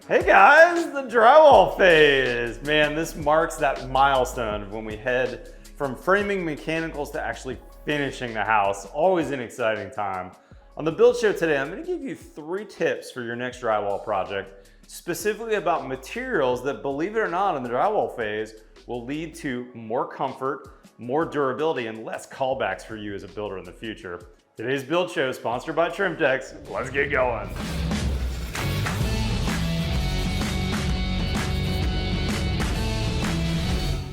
Hey guys, the drywall phase. Man, this marks that milestone when we head from framing mechanicals to actually finishing the house. Always an exciting time. On the build show today, I'm gonna give you 3 tips for your next drywall project, specifically about materials that, believe it or not, in the drywall phase will lead to more comfort, more durability, and less callbacks for you as a builder in the future. Today's build show is sponsored by TrimTex. Let's get going.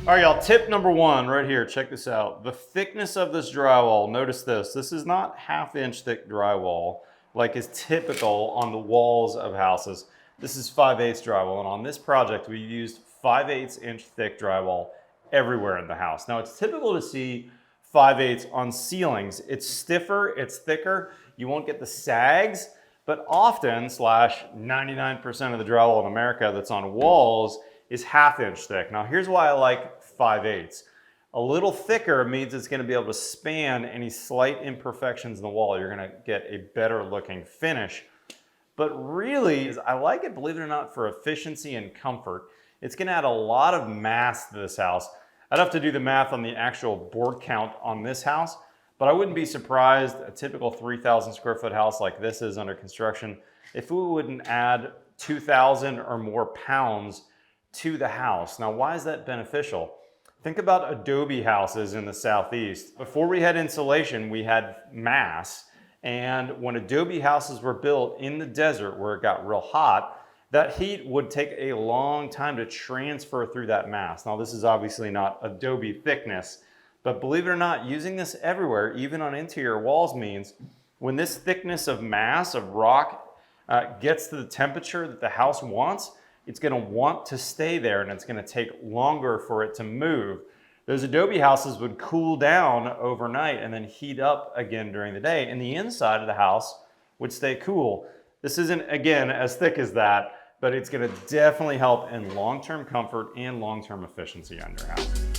All right, y'all, tip number 1 right here, check this out. The thickness of this drywall, notice this. This is not 1/2 inch thick drywall like is typical on the walls of houses. This is 5/8 drywall, and on this project, we used 5/8 inch thick drywall everywhere in the house. Now, it's typical to see 5/8 on ceilings. It's stiffer, it's thicker, you won't get the sags, but often, 99% of the drywall in America that's on walls is 1/2 inch thick. Now here's why I like 5/8. A little thicker means it's gonna be able to span any slight imperfections in the wall. You're gonna get a better looking finish. But really, I like it, believe it or not, for efficiency and comfort. It's gonna add a lot of mass to this house. I'd have to do the math on the actual board count on this house, but I wouldn't be surprised, a typical 3,000 square foot house like this is under construction, if we wouldn't add 2,000 or more pounds to the house. Now, why is that beneficial? Think about adobe houses in the Southeast. Before we had insulation, we had mass. And when adobe houses were built in the desert where it got real hot, that heat would take a long time to transfer through that mass. Now, this is obviously not adobe thickness, but believe it or not, using this everywhere, even on interior walls, means when this thickness of mass, of rock, gets to the temperature that the house wants, it's gonna want to stay there and it's gonna take longer for it to move. Those adobe houses would cool down overnight and then heat up again during the day, and the inside of the house would stay cool. This isn't, again, as thick as that, but it's gonna definitely help in long-term comfort and long-term efficiency on your house.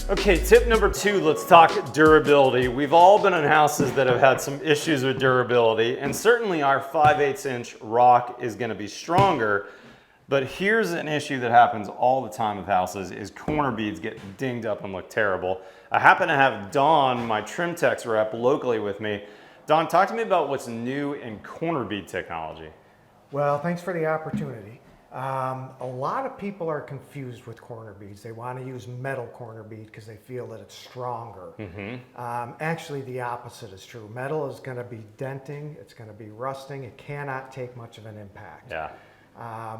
Okay, tip number 2, let's talk durability. We've all been in houses that have had some issues with durability, and certainly our 5/8 inch rock is gonna be stronger, but here's an issue that happens all the time with houses is corner beads get dinged up and look terrible. I happen to have Dawn, my TrimTex rep, locally with me. Dawn, talk to me about what's new in corner bead technology. Well, thanks for the opportunity. A lot of people are confused with corner beads. They want to use metal corner bead because they feel that it's stronger. Actually, the opposite is true. Metal is going to be denting, it's going to be rusting, it cannot take much of an impact. Yeah.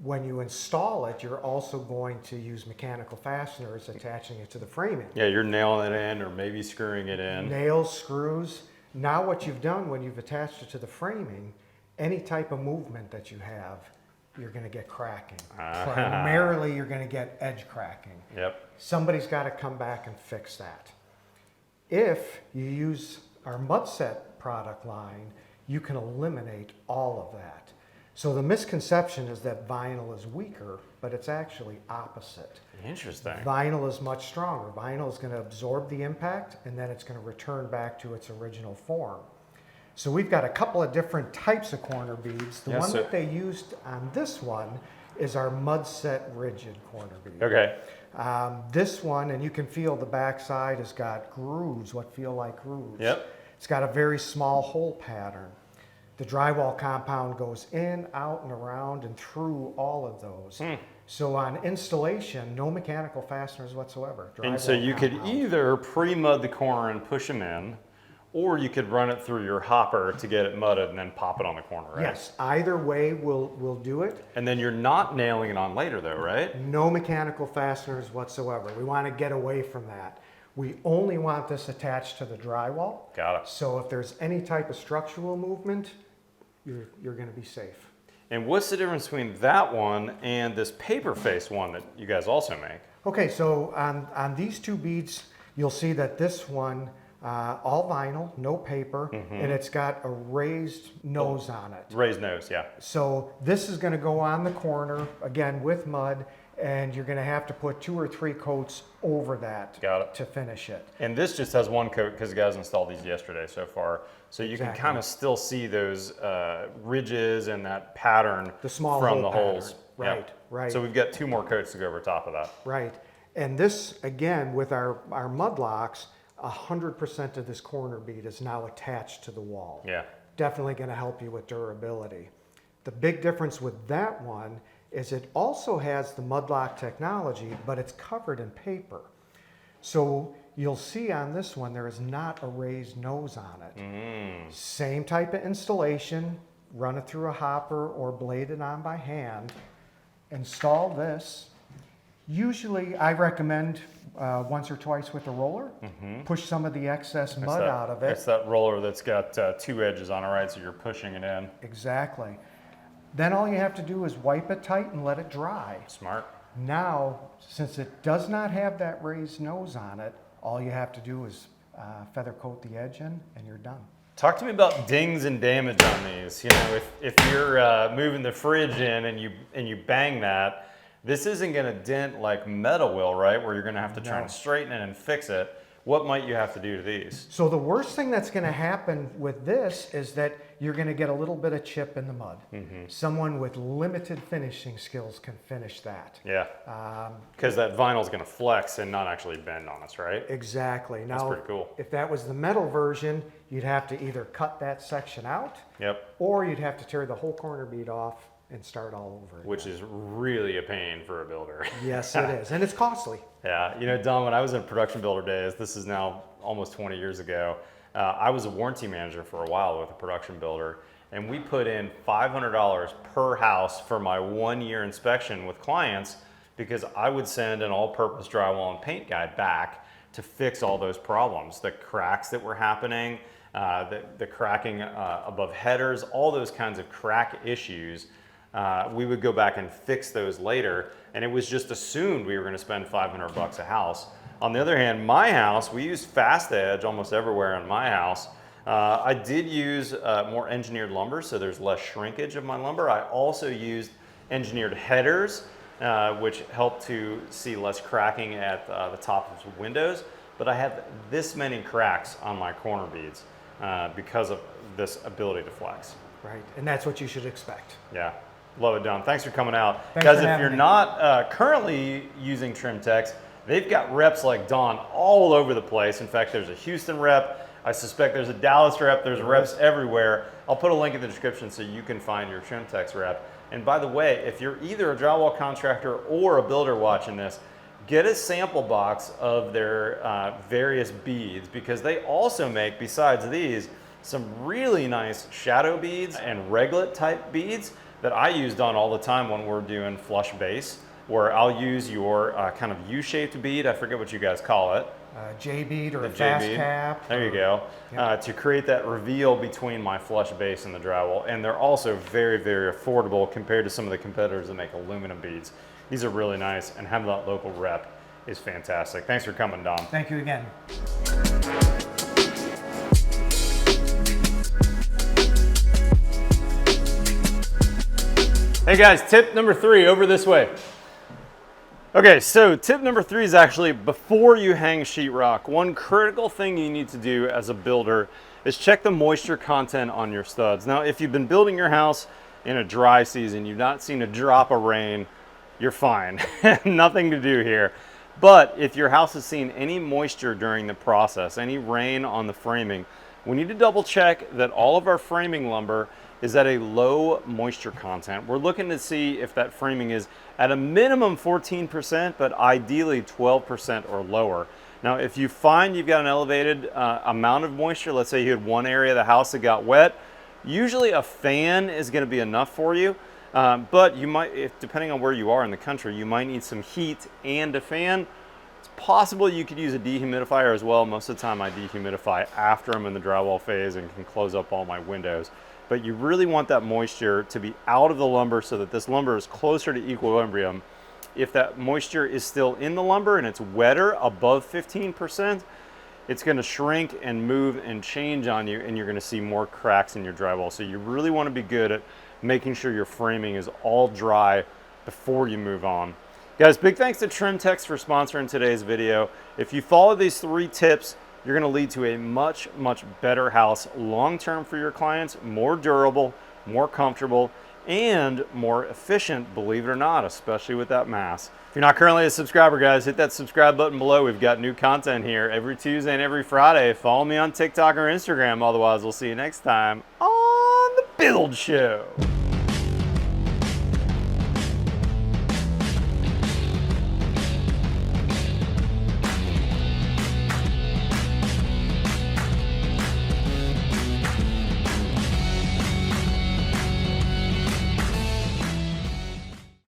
When you install it, you're also going to use mechanical fasteners attaching it to the framing. Yeah, you're nailing it in or maybe screwing it in. Nails, screws. Now what you've done when you've attached it to the framing, any type of movement that you have, you're going to get cracking. Primarily, you're going to get edge cracking. Yep. Somebody's got to come back and fix that. If you use our Mudset product line, you can eliminate all of that. So the misconception is that vinyl is weaker, but it's actually opposite. Interesting. Vinyl is much stronger. Vinyl is going to absorb the impact, and then it's going to return back to its original form. So we've got a couple of different types of corner beads. The one that they used on this one is our Mudset rigid corner bead. Okay. This one, and you can feel the backside has got grooves, what feel like grooves. Yep. It's got a very small hole pattern. The drywall compound goes in, out, and around and through all of those. So on installation, no mechanical fasteners whatsoever. And so you could either pre-mud the corner and push them in, or you could run it through your hopper to get it mudded and then pop it on the corner, right? Yes, either way we'll do it. And then you're not nailing it on later though, right? No mechanical fasteners whatsoever. We want to get away from that. We only want this attached to the drywall. Got it. So if there's any type of structural movement, you're going to be safe. And what's the difference between that one and this paper face one that you guys also make? Okay, so on these 2 beads, you'll see that this one, all vinyl, no paper, and it's got a raised nose on it. Raised nose, yeah. So this is going to go on the corner, again with mud, and you're going to have to put 2 or 3 coats over that Got it. to finish it. And this just has 1 coat because the guys installed these yesterday so far. So you can kind of still see those ridges and that pattern The small from hole the pattern. holes. Right, Yep. right. So we've got 2 more coats to go over top of that. Right. And this, again, with our mud locks, 100% of this corner bead is now attached to the wall. Yeah. Definitely going to help you with durability. The big difference with that one is it also has the mud lock technology, but it's covered in paper. So you'll see on this one, there is not a raised nose on it. Same type of installation, run it through a hopper or blade it on by hand. Install this. Usually I recommend once or twice with a roller, push some of the excess mud out of it. It's that roller that's got 2 edges on it, right? So you're pushing it in. Exactly. Then all you have to do is wipe it tight and let it dry. Smart. Now, since it does not have that raised nose on it, all you have to do is feather coat the edge in and you're done. Talk to me about dings and damage on these. You know, if you're moving the fridge in and you bang that, this isn't going to dent like metal will, right? Where you're going to have to try and straighten it and fix it. What might you have to do to these? So the worst thing that's going to happen with this is that you're going to get a little bit of chip in the mud. Someone with limited finishing skills can finish that. Yeah, because that vinyl's going to flex and not actually bend on us, right? Exactly. Now, That's pretty cool. if that was the metal version, you'd have to either cut that section out, or you'd have to tear the whole corner bead off and start all over again. Which is really a pain for a builder. Yes, it is, and it's costly. Yeah, you know, Don, when I was in production builder days, this is now almost 20 years ago, I was a warranty manager for a while with a production builder, and we put in $500 per house for my 1-year inspection with clients because I would send an all-purpose drywall and paint guy back to fix all those problems, the cracks that were happening, the cracking above headers, all those kinds of crack issues. We would go back and fix those later, and it was just assumed we were going to spend $500 a house. On the other hand, my house, we used fast edge almost everywhere in my house. I did use more engineered lumber, so there's less shrinkage of my lumber. I also used engineered headers, which helped to see less cracking at the top of the windows. But I had this many cracks on my corner beads because of this ability to flex. Right, and that's what you should expect. Yeah. Love it, Don. Thanks for coming out. Thanks Guys, for if having you're me. not currently using Trim Techs, they've got reps like Don all over the place. In fact, there's a Houston rep. I suspect there's a Dallas rep. There's reps everywhere. I'll put a link in the description so you can find your Trim Techs rep. And by the way, if you're either a drywall contractor or a builder watching this, get a sample box of their various beads because they also make, besides these, some really nice shadow beads and reglet type beads that I use on all the time when we're doing flush base, where I'll use your kind of U-shaped bead, I forget what you guys call it. J-bead or The a fast J-bead. cap. There you go. To create that reveal between my flush base and the drywall. And they're also very, very affordable compared to some of the competitors that make aluminum beads. These are really nice, and having that local rep is fantastic. Thanks for coming, Dom. Thank you again. Hey guys, tip number 3, over this way. Okay, so tip number 3 is actually before you hang sheetrock. One critical thing you need to do as a builder is check the moisture content on your studs. Now, if you've been building your house in a dry season, you've not seen a drop of rain, you're fine. Nothing to do here. But if your house has seen any moisture during the process, any rain on the framing, we need to double check that all of our framing lumber is at a low moisture content. We're looking to see if that framing is at a minimum 14%, but ideally 12% or lower. Now, if you find you've got an elevated amount of moisture, let's say you had one area of the house that got wet, usually a fan is gonna be enough for you. But you might, depending on where you are in the country, you might need some heat and a fan. It's possible you could use a dehumidifier as well. Most of the time I dehumidify after I'm in the drywall phase and can close up all my windows. But you really want that moisture to be out of the lumber so that this lumber is closer to equilibrium. If that moisture is still in the lumber and it's wetter, above 15%, it's gonna shrink and move and change on you, and you're gonna see more cracks in your drywall. So you really wanna be good at making sure your framing is all dry before you move on. Guys, big thanks to Trimtex for sponsoring today's video. If you follow these 3 tips, you're gonna lead to a much, much better house long-term for your clients, more durable, more comfortable, and more efficient, believe it or not, especially with that mass. If you're not currently a subscriber, guys, hit that subscribe button below. We've got new content here every Tuesday and every Friday. Follow me on TikTok or Instagram. Otherwise, we'll see you next time on The Build Show.